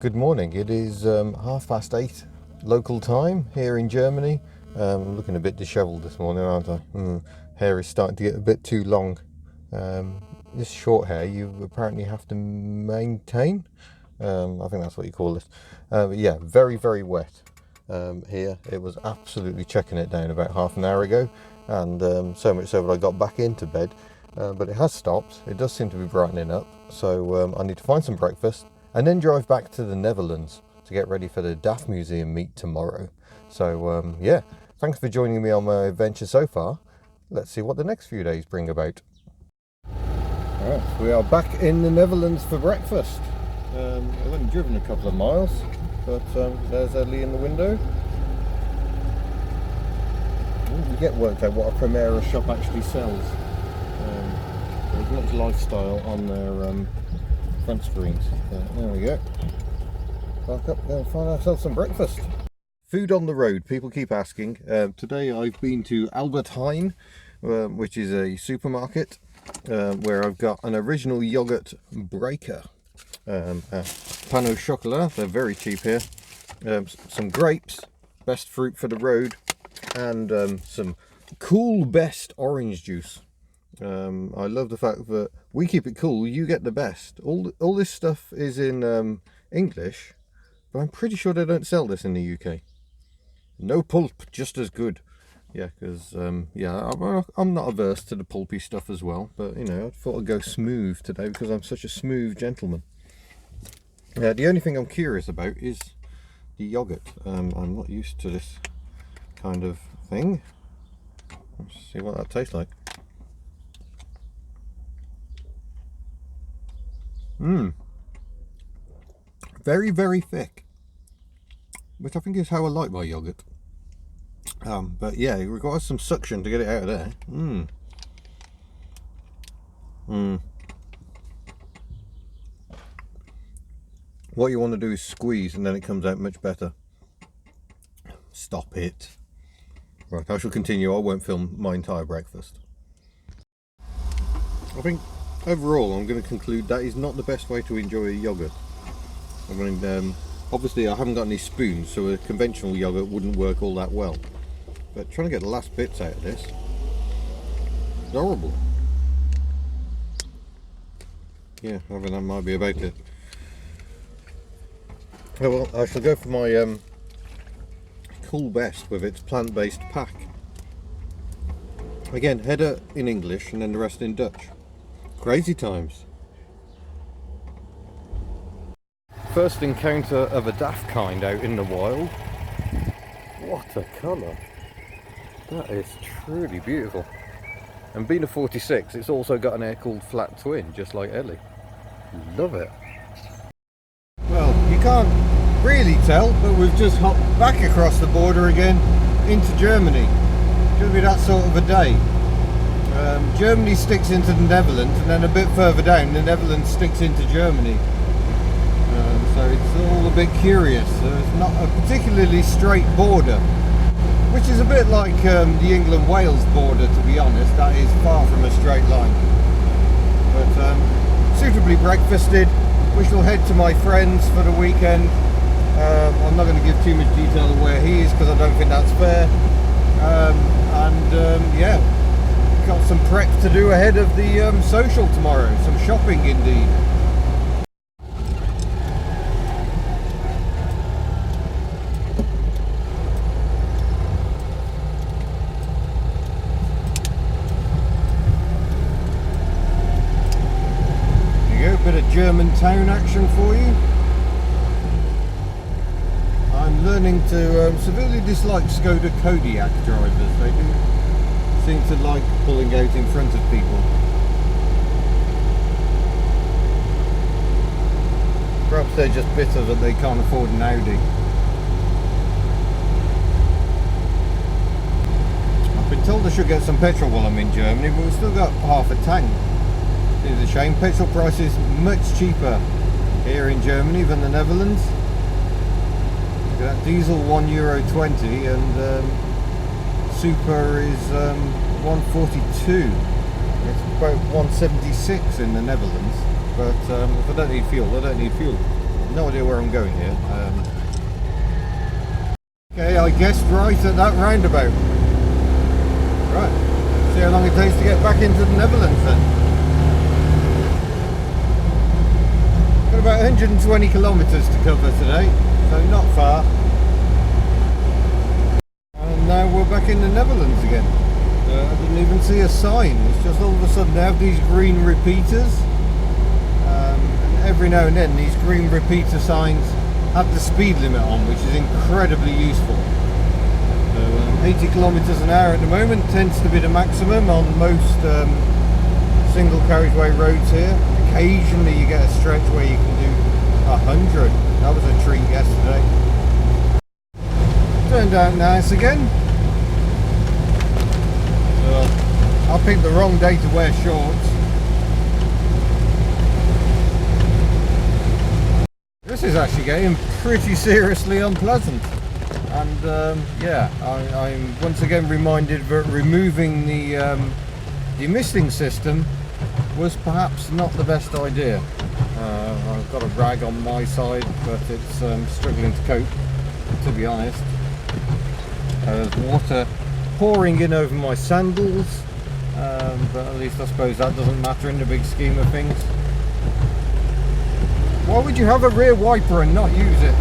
Good morning. It is 8:30 local time here in Germany. I'm looking a bit dishevelled this morning, aren't I? Hair is starting to get a bit too long. This short hair you apparently have to maintain. I think that's what you call it. But yeah, very, very wet here. It was absolutely checking it down about half an hour ago, and so much so that I got back into bed. But it has stopped. It does seem to be brightening up. So I need to find some breakfast and then drive back to the Netherlands to get ready for the DAF Museum meet tomorrow. So yeah, thanks for joining me on my adventure so far. Let's see what the next few days bring about. Alright, so we are back in the Netherlands for breakfast. I've only driven a couple of miles, but there's Ellie in the window. We get worked out what a Primera shop actually sells. There's much lifestyle on their front screens. There we go. Park up, go and find ourselves some breakfast. Food on the road, people keep asking. Today I've been to Albert Heijn, which is a supermarket, where I've got an original yogurt breaker. Pain au chocolat, they're very cheap here. Some grapes, best fruit for the road, and some cool best orange juice. I love the fact that we keep it cool, you get the best. All this stuff is in English, but I'm pretty sure they don't sell this in the UK. No pulp, just as good. Yeah, because yeah, I'm not averse to the pulpy stuff as well, but you know, I thought I'd go smooth today because I'm such a smooth gentleman. The only thing I'm curious about is the yogurt. I'm not used to this kind of thing. Let's see what that tastes like. Very, very thick, which I think is how I like my yogurt. But yeah, it requires some suction to get it out of there. What you want to do is squeeze, and then it comes out much better. Stop it. Right, I shall continue. I won't film my entire breakfast. I think overall I'm going to conclude that is not the best way to enjoy a yogurt. I mean, obviously I haven't got any spoons, so a conventional yogurt wouldn't work all that well. But trying to get the last bits out of this is horrible. Yeah, I think that might be about it. Oh well, I shall go for my Cool Best with its plant-based pack. Again, header in English and then the rest in Dutch. Crazy times. First encounter of a DAF kind out in the wild. What a colour. That is truly beautiful. And being a 46, it's also got an air-cooled flat twin, just like Ellie. Love it. Well, you can't really tell, but we've just hopped back across the border again into Germany. It's going to be that sort of a day. Germany sticks into the Netherlands, and then a bit further down the Netherlands sticks into Germany. So it's all a bit curious. It's not a particularly straight border, which is a bit like the England-Wales border, to be honest. That is far from a straight line. But suitably breakfasted. We shall head to my friend's for the weekend. I'm not going to give too much detail of where he is because I don't think that's fair. Yeah, got some prep to do ahead of the social tomorrow. Some shopping indeed. There you go, bit of German town action for you. I'm learning to severely dislike Skoda Kodiaq drivers. They do seem to like pulling out in front of people. Perhaps they're just bitter that they can't afford an Audi. I've been told I should get some petrol while I'm in Germany, but we've still got half a tank. It's a shame. Petrol price is much cheaper here in Germany than the Netherlands. That diesel €1.20 and super is $1.42. It's about 176 in the Netherlands, but if I don't need fuel, I don't need fuel. no idea where I'm going here. Okay, I guessed right at that roundabout. Right, see how long it takes to get back into the Netherlands then. Got about 120 kilometres to cover today, so not far. And now we're back in the Netherlands again. I didn't even see a sign. It's just all of a sudden they have these green repeaters. And every now and then these green repeater signs have the speed limit on, which is incredibly useful. So 80 kilometres an hour at the moment tends to be the maximum on most single carriageway roads here. Occasionally you get a stretch where you can do 100. That was a treat yesterday. Turned out nice again. So I picked the wrong day to wear shorts. This is actually getting pretty seriously unpleasant, and yeah, I'm once again reminded that removing the demisting system was perhaps not the best idea. I've got a rag on my side, but it's struggling to cope, to be honest. There's water pouring in over my sandals, but at least I suppose that doesn't matter in the big scheme of things. Why would you have a rear wiper and not use it?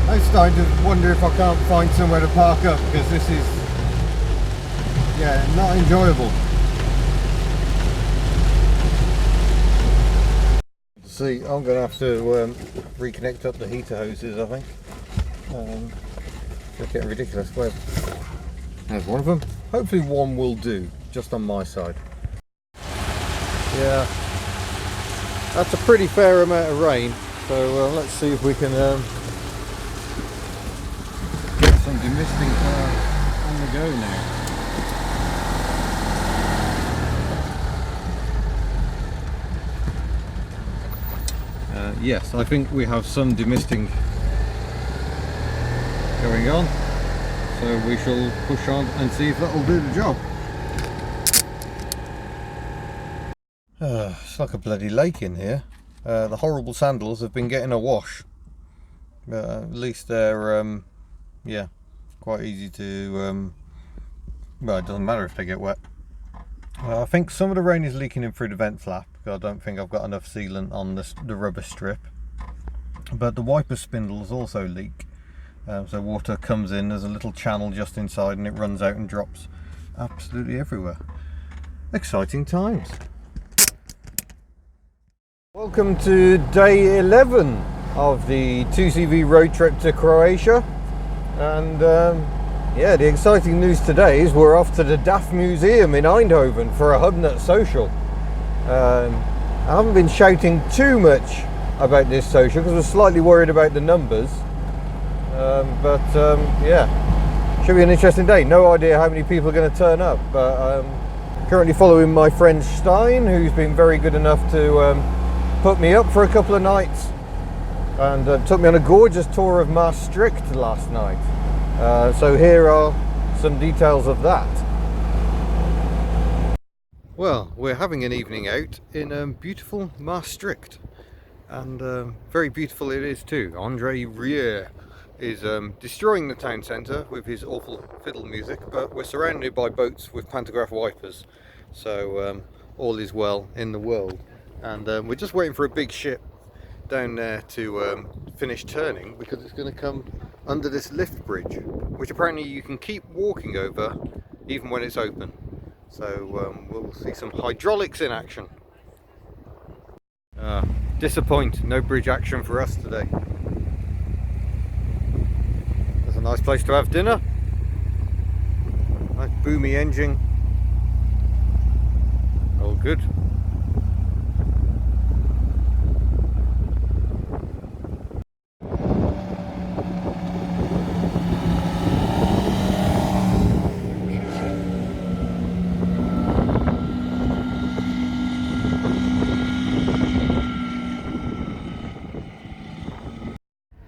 I'm starting to wonder if I can't find somewhere to park up, because this is, yeah, not enjoyable. See, I'm going to have to reconnect up the heater hoses, I think. It's getting ridiculous. Where? There's one of them. Hopefully one will do, just on my side. Yeah, that's a pretty fair amount of rain, so let's see if we can get some demisting on the go now. Yes, I think we have some demisting going on. So we shall push on and see if that'll do the job. It's like a bloody lake in here. The horrible sandals have been getting a wash. At least they're, yeah, quite easy to, well, it doesn't matter if they get wet. I think some of the rain is leaking in through the vent flap, because I don't think I've got enough sealant on the rubber strip. But the wiper spindles also leak. So water comes in, there's a little channel just inside, and it runs out and drops absolutely everywhere. Exciting times. Welcome to day 11 of the 2CV road trip to Croatia. And yeah, the exciting news today is we're off to the DAF Museum in Eindhoven for a HubNut Social. I haven't been shouting too much about this social because I was slightly worried about the numbers. But yeah, should be an interesting day. No idea how many people are going to turn up, but currently following my friend Stein, who's been very good enough to put me up for a couple of nights, and took me on a gorgeous tour of Maastricht last night. So here are some details of that. Well, we're having an evening out in beautiful Maastricht, and very beautiful it is too. Andre Rieu is destroying the town centre with his awful fiddle music, but we're surrounded by boats with pantograph wipers, so all is well in the world. And we're just waiting for a big ship down there to finish turning, because it's going to come under this lift bridge, which apparently you can keep walking over even when it's open. So we'll see some hydraulics in action. Disappoint, no bridge action for us today. That's a nice place to have dinner. Nice boomy engine. All good.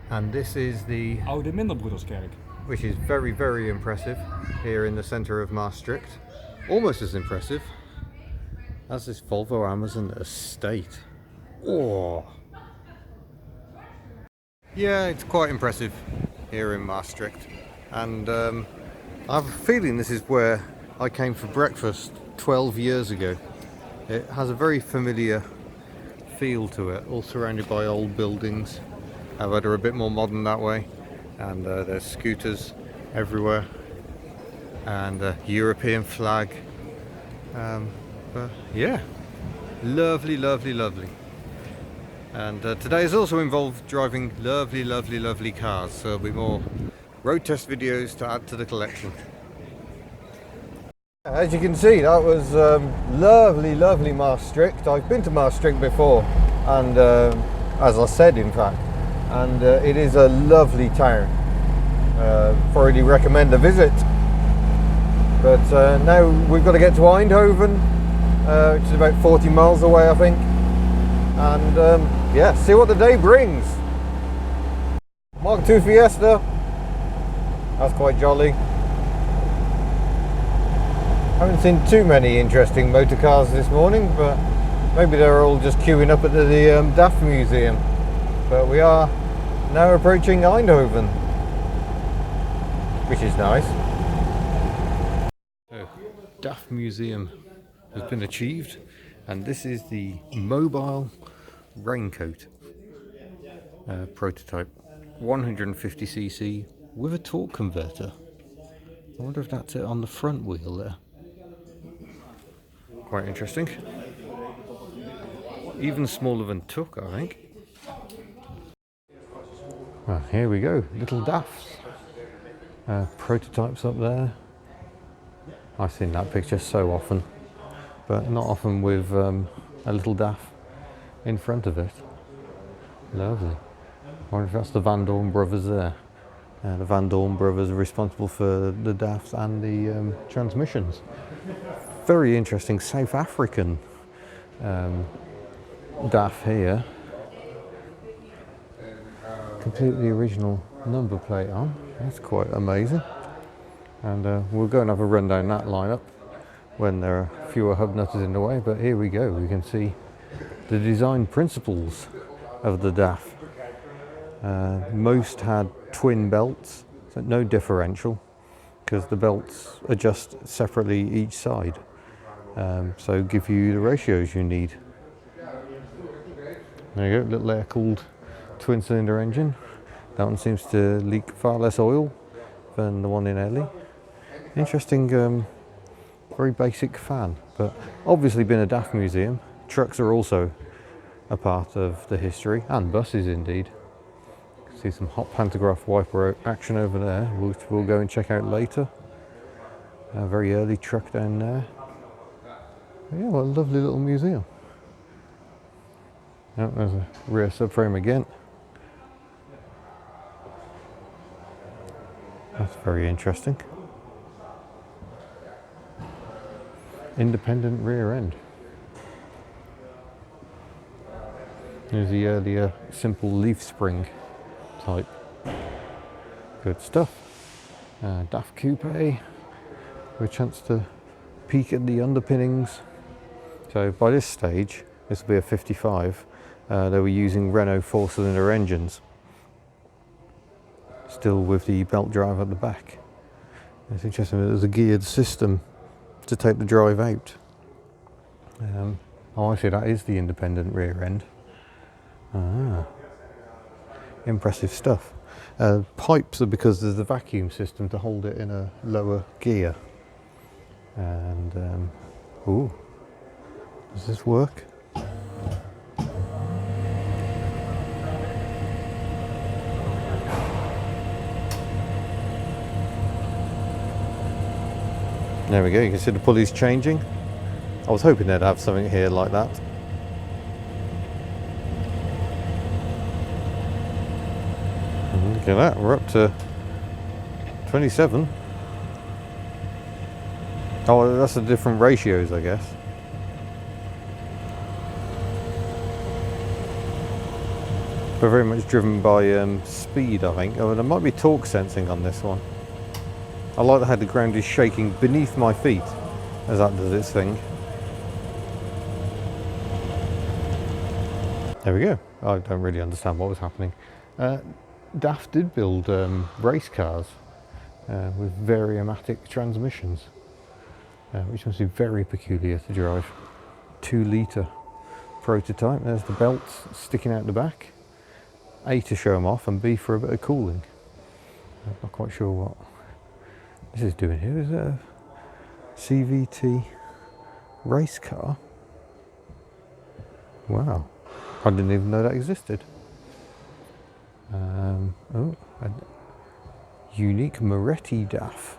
And this is the Oude Minderbroederskerk, which is very, very impressive here in the centre of Maastricht. Almost as impressive That's this Volvo Amazon estate. Oh, yeah, it's quite impressive here in Maastricht, and I have a feeling this is where I came for breakfast 12 years ago. It has a very familiar feel to it, all surrounded by old buildings. However, they're a bit more modern that way, and there's scooters everywhere, and a European flag. But yeah, lovely, lovely, lovely. And today has also involved driving lovely, lovely, lovely cars, so there'll be more road test videos to add to the collection. As you can see, that was lovely, lovely Maastricht. I've been to Maastricht before, and as I said, in fact, and it is a lovely town. Thoroughly recommend a visit. But now we've got to get to Eindhoven, which is about 40 miles away, I think, and yeah, see what the day brings. Mark II Fiesta, that's quite jolly. Haven't seen too many interesting motor cars this morning, but maybe they're all just queuing up at the DAF Museum. But we are now approaching Eindhoven, which is nice. So, DAF Museum has been achieved, and this is the mobile raincoat prototype, 150cc with a torque converter. I wonder if that's it on the front wheel there. Quite interesting. Even smaller than Tuk, I think. Well, here we go, little DAFs. Prototypes up there. I've seen that picture so often, but not often with a little DAF in front of it. Lovely. I wonder if that's the Van Dorn brothers there. The Van Dorn brothers are responsible for the DAFs and the transmissions. Very interesting South African DAF here. Completely original number plate on. That's quite amazing. And we'll go and have a run down that lineup when there are fewer hubnutters in the way. But here we go. We can see the design principles of the DAF. Most had twin belts, so no differential, because the belts adjust separately each side. So give you the ratios you need. There you go, little air-cooled twin-cylinder engine. That one seems to leak far less oil than the one in Ellie. Interesting, very basic fan, but obviously being a DAF museum, trucks are also a part of the history, and buses indeed. See some hot pantograph wiper action over there, which we'll go and check out later. A very early truck down there. Yeah, what a lovely little museum. Oh, there's a rear subframe again. That's very interesting. Independent rear end. There's the earlier simple leaf spring type. Good stuff. DAF Coupe with a chance to peek at the underpinnings. So by this stage, this will be a 55. They were using Renault 4-cylinder engines, still with the belt drive at the back. It's interesting that there's a geared system to take the drive out. Oh, actually that is the independent rear end. Impressive stuff. Pipes are because there's a vacuum system to hold it in a lower gear. And ooh, does this work? There we go, you can see the pulleys changing. I was hoping they'd have something here like that. And look at that, we're up to 27. Oh, that's the different ratios, I guess. But very much driven by speed, I think. Oh, there might be torque sensing on this one. I like how the ground is shaking beneath my feet as that does its thing. There we go. I don't really understand what was happening. DAF did build race cars with variomatic transmissions, which must be very peculiar to drive. 2-litre prototype. There's the belts sticking out the back. A, to show them off, and B, for a bit of cooling. I'm not quite sure what this is doing here. Is it a CVT race car? Wow, I didn't even know that existed. Oh, a unique Moretti DAF.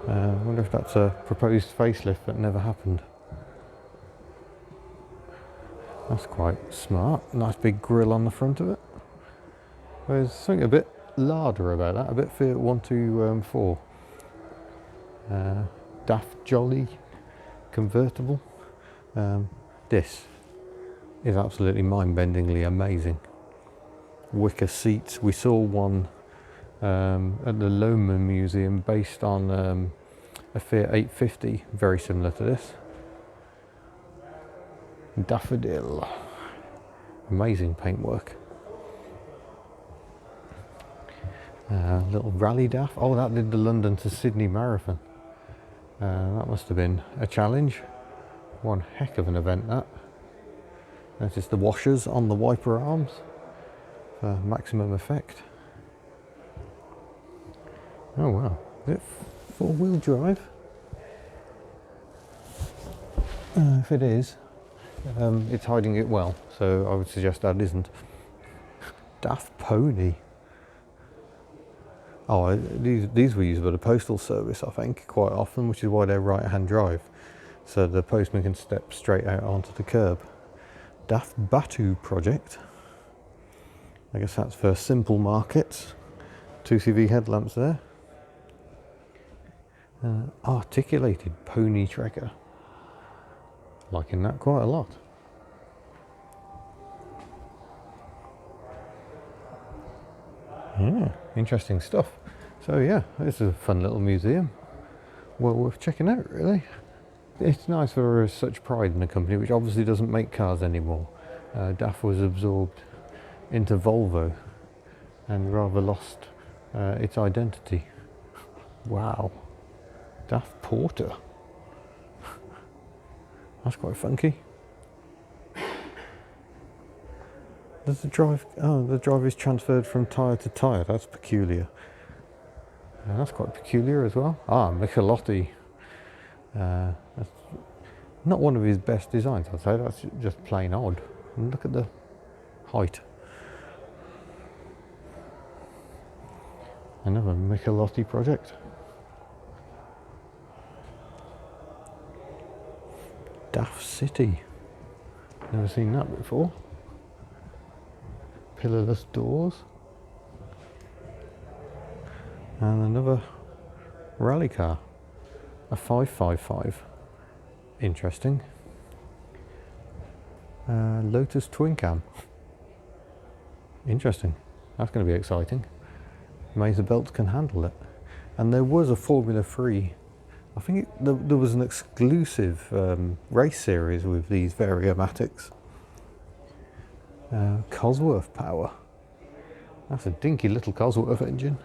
I wonder if that's a proposed facelift that never happened. That's quite smart. Nice big grille on the front of it. There's something a bit larder about that, a bit Fiat 124. DAF Jolly convertible. This is absolutely mind-bendingly amazing. Wicker seats. We saw one at the DAF Museum based on a Fiat 850, very similar to this. Daffodil. Amazing paintwork. Little rally DAF. Oh, that did the London to Sydney marathon. That must have been a challenge. One heck of an event, that. Notice the washers on the wiper arms for maximum effect. Oh wow, is it 4-wheel drive? If it is, it's hiding it well, so I would suggest that isn't. DAF Pony. Oh, these were used by the postal service, I think, quite often, which is why they're right-hand drive, so the postman can step straight out onto the curb. DAF Batu project. I guess that's for simple markets. 2CV headlamps there. Articulated pony tracker. Liking that quite a lot. Yeah, interesting stuff. So yeah, this is a fun little museum. Well worth checking out, really. It's nice for there is such pride in a company which obviously doesn't make cars anymore. DAF was absorbed into Volvo and rather lost its identity. Wow. DAF Porter. That's quite funky. Does the drive... Oh, the drive is transferred from tyre to tyre. That's peculiar. That's quite peculiar as well. Michelotti. That's not one of his best designs, I'd say. That's just plain odd. And look at the height. Another Michelotti project. DAF City. Never seen that before. Pillarless doors. And another rally car. A 555. Interesting. Lotus twin cam. Interesting. That's going to be exciting. Maser belts can handle it. And there was a Formula 3. I think there was an exclusive race series with these variomatics. Cosworth power. That's a dinky little Cosworth engine.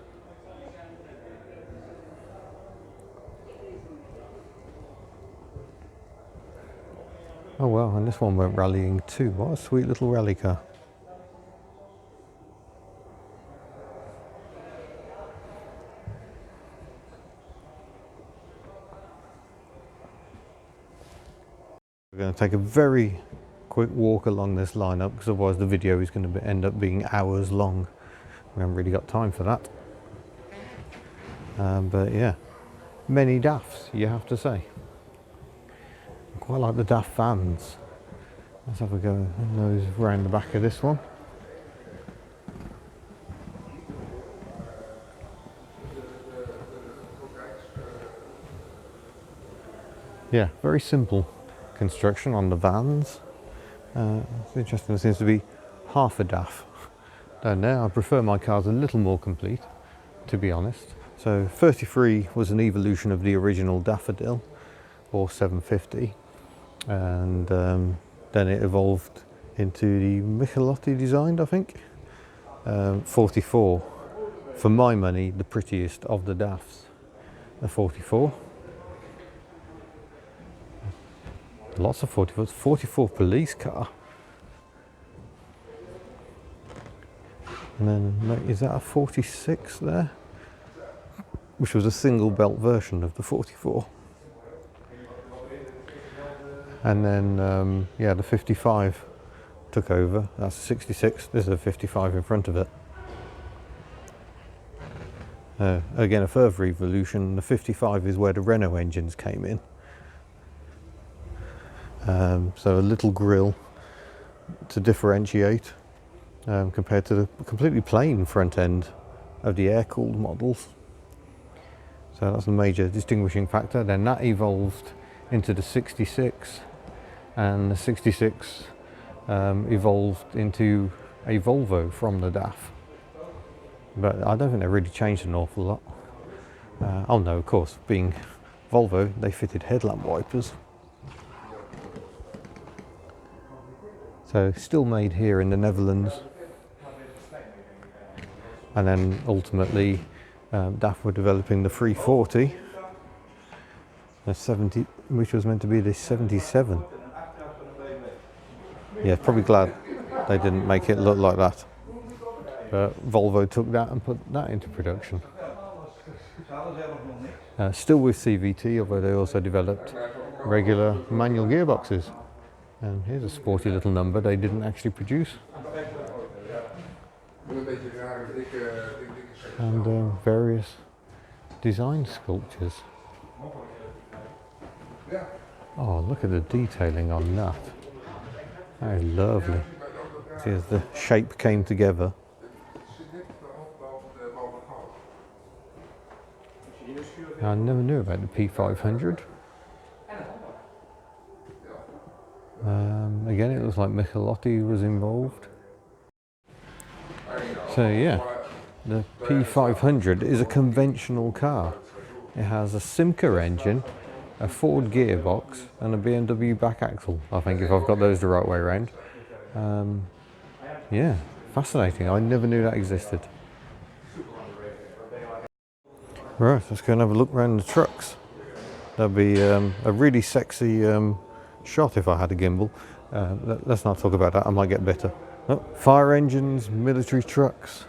Oh well, and this one went rallying too. What a sweet little rally car. We're going to take a very quick walk along this lineup because otherwise the video is going to end up being hours long. We haven't really got time for that. But yeah, many DAFs, you have to say. I quite like the DAF vans. Let's have a go and nose around the back of this one. Yeah, very simple construction on the vans. It's interesting, there seems to be half a DAF down there. I prefer my cars a little more complete, to be honest. So 33 was an evolution of the original Daffodil, or 750. And Then it evolved into the Michelotti designed, I think. 44, for my money, the prettiest of the DAFs. The 44. Lots of 44s. 44 police car. And then, is that a 46 there? Which was a single belt version of the 44. And then, yeah, the 55 took over. That's a 66. This is a 55 in front of it. Again, a further evolution. The 55 is where the Renault engines came in. So a little grille to differentiate compared to the completely plain front end of the air-cooled models. So that's a major distinguishing factor. Then that evolved into the 66, and the 66 evolved into a Volvo from the DAF. But I don't think they really changed an awful lot. Oh no, of course, being Volvo, they fitted headlamp wipers. So still made here in the Netherlands. And then ultimately DAF were developing the 340, the 70, which was meant to be the 77. Yeah, probably glad they didn't make it look like that. But Volvo took that and put that into production. Still with CVT, although they also developed regular manual gearboxes. And here's a sporty little number they didn't actually produce. And various design sculptures. Oh, look at the detailing on that. That is lovely. See, as the shape came together. I never knew about the P500. Again, it looks like Michelotti was involved. So yeah, the P500 is a conventional car. It has a Simca engine, a Ford gearbox and a BMW back axle, I think, if I've got those the right way around. Yeah, fascinating. I never knew that existed. Right, let's go and have a look around the trucks. That'd be a really sexy shot if I had a gimbal. Let's not talk about that, I might get better. Oh, fire engines, military trucks,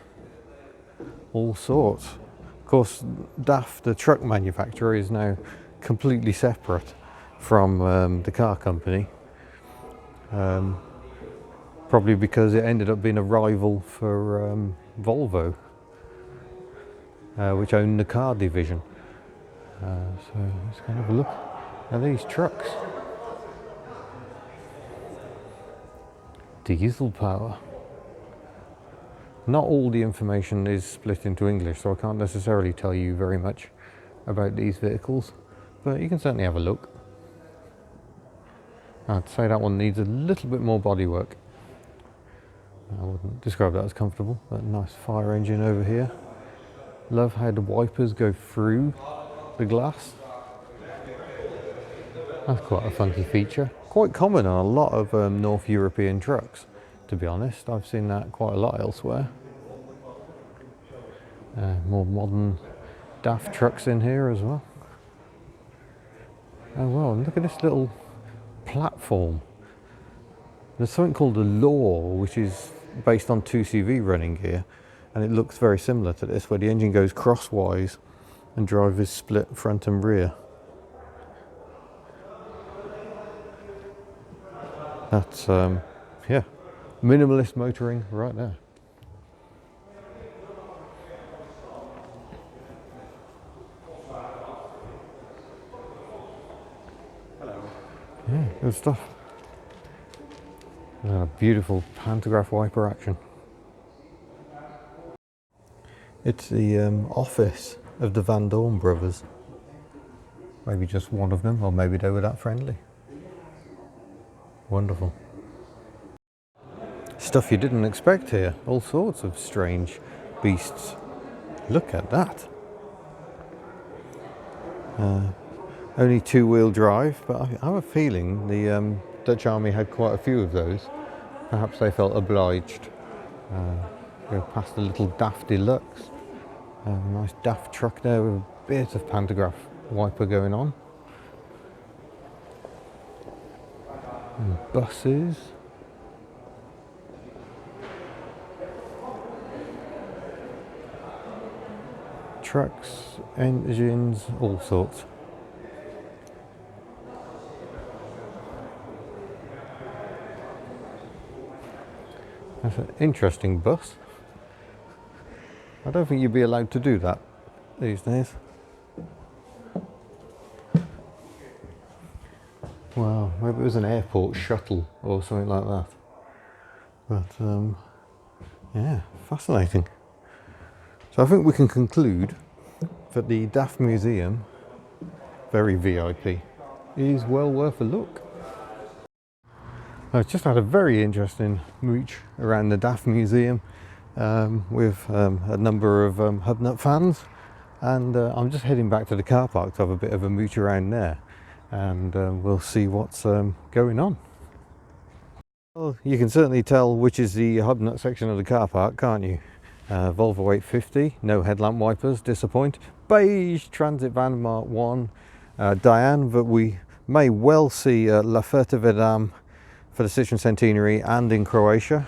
all sorts. Of course, DAF, the truck manufacturer, is now completely separate from the car company. Probably because it ended up being a rival for Volvo, which owned the car division. So let's go and have a look at these trucks. Diesel power. Not all the information is split into English, so I can't necessarily tell you very much about these vehicles, but you can certainly have a look. I'd say that one needs a little bit more bodywork. I wouldn't describe that as comfortable, but nice fire engine over here. Love how the wipers go through the glass. That's quite a funky feature. Quite common on a lot of North European trucks, to be honest. I've seen that quite a lot elsewhere. More modern DAF trucks in here as well. Oh well, look at this little platform. There's something called a Law, which is based on 2CV running gear, and it looks very similar to this, where the engine goes crosswise and drive is split front and rear. That's yeah, minimalist motoring right there. Hello. Yeah, good stuff. Beautiful pantograph wiper action. It's the office of the Van Dorn brothers. Maybe just one of them, or maybe they were that friendly. Wonderful. Stuff you didn't expect here. All sorts of strange beasts. Look at that. Only two-wheel drive, but I have a feeling the Dutch Army had quite a few of those. Perhaps they felt obliged. Go past a little DAF Deluxe. Nice DAF truck there with a bit of pantograph wiper going on. And buses. Trucks, engines, all sorts. That's an interesting bus. I don't think you'd be allowed to do that these days. Wow, maybe it was an airport shuttle or something like that. But yeah, fascinating. So I think we can conclude that the DAF Museum, very VIP, is well worth a look. I've just had a very interesting mooch around the DAF Museum with a number of HubNut fans, and I'm just heading back to the car park to have a bit of a mooch around there, and we'll see what's going on. Well, you can certainly tell which is the HubNut section of the car park, can't you? Volvo 850, no headlamp wipers, disappoint. Beige Transit Van Mark 1, Diane, that we may well see La Fertivedam for the Citroen Centenary and in Croatia.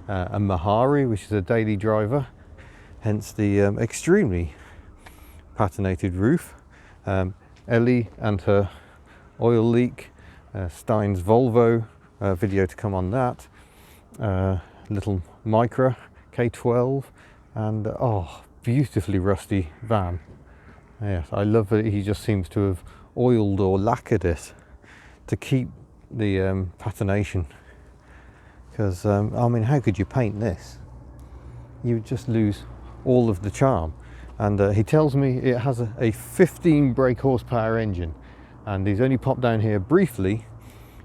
A Mahari, which is a daily driver, hence the extremely patinated roof. Ellie and her oil leak, Stein's Volvo, video to come on that. Little Micra K12, and oh, beautifully rusty van. Yes, I love that he just seems to have oiled or lacquered it to keep the patination, because I mean, how could you paint this? You would just lose all of the charm. And he tells me it has a 15 brake horsepower engine, and he's only popped down here briefly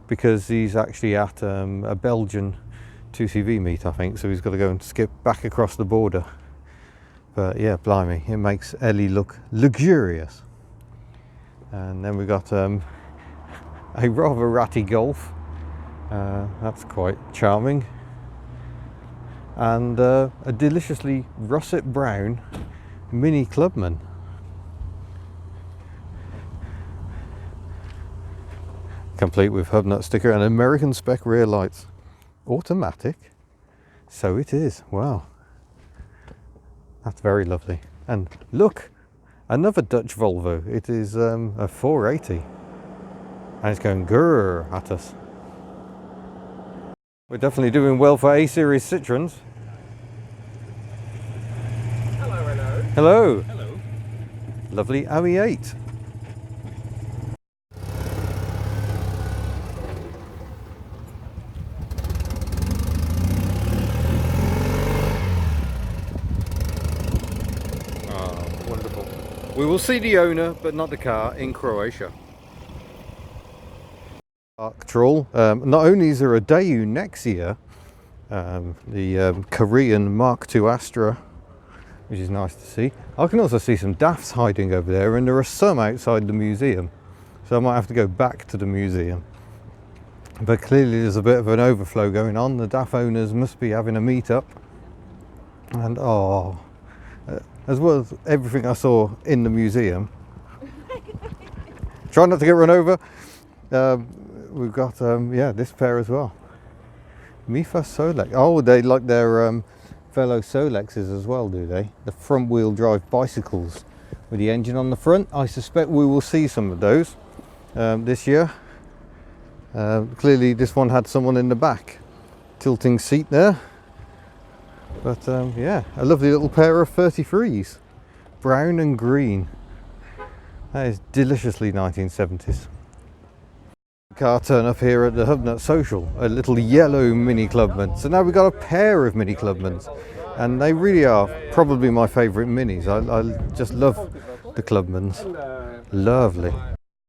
because he's actually at a Belgian 2CV meet, I think, so he's got to go and skip back across the border. But yeah, blimey, it makes Ellie look luxurious. And then we got a rather ratty Golf, that's quite charming, and a deliciously russet brown Mini Clubman. Complete with HubNut sticker and American spec rear lights. Automatic, so it is. Wow, that's very lovely. And look, another Dutch Volvo. It is a 480, and it's going grrr at us. We're definitely doing well for A series Citroens. Hello, hello. Hello. Hello. Lovely Audi 8. Wonderful. We will see the owner, but not the car, in Croatia. Petrol. Not only is there a Daewoo Nexia, the Korean Mark II Astra, which is nice to see. I can also see some DAFs hiding over there, and there are some outside the museum, so I might have to go back to the museum. But clearly there's a bit of an overflow going on. The DAF owners must be having a meet-up, and oh, as well as everything I saw in the museum. Try not to get run over. We've got yeah, this pair as well. Mifa Solex. Oh, they like their fellow Solexes as well, do they? The front wheel drive bicycles with the engine on the front. I suspect we will see some of those this year. Clearly this one had someone in the back, tilting seat there. But yeah, a lovely little pair of 33s, brown and green. That is deliciously 1970s. Car turn up here at the HubNut Social, a little yellow Mini Clubman. So now we've got a pair of Mini Clubmans, and they really are probably my favourite minis. I just love the Clubmans. Lovely.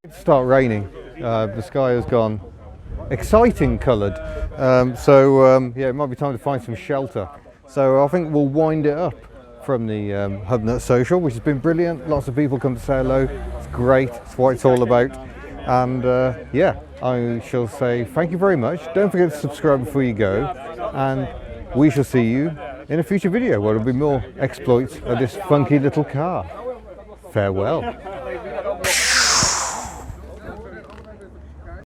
It's start raining. The sky has gone exciting coloured. Yeah, it might be time to find some shelter. So I think we'll wind it up from the HubNut Social, which has been brilliant. Lots of people come to say hello. It's great. It's what it's all about. And yeah, I shall say thank you very much. Don't forget to subscribe before you go, and we shall see you in a future video where there'll be more exploits of this funky little car. Farewell.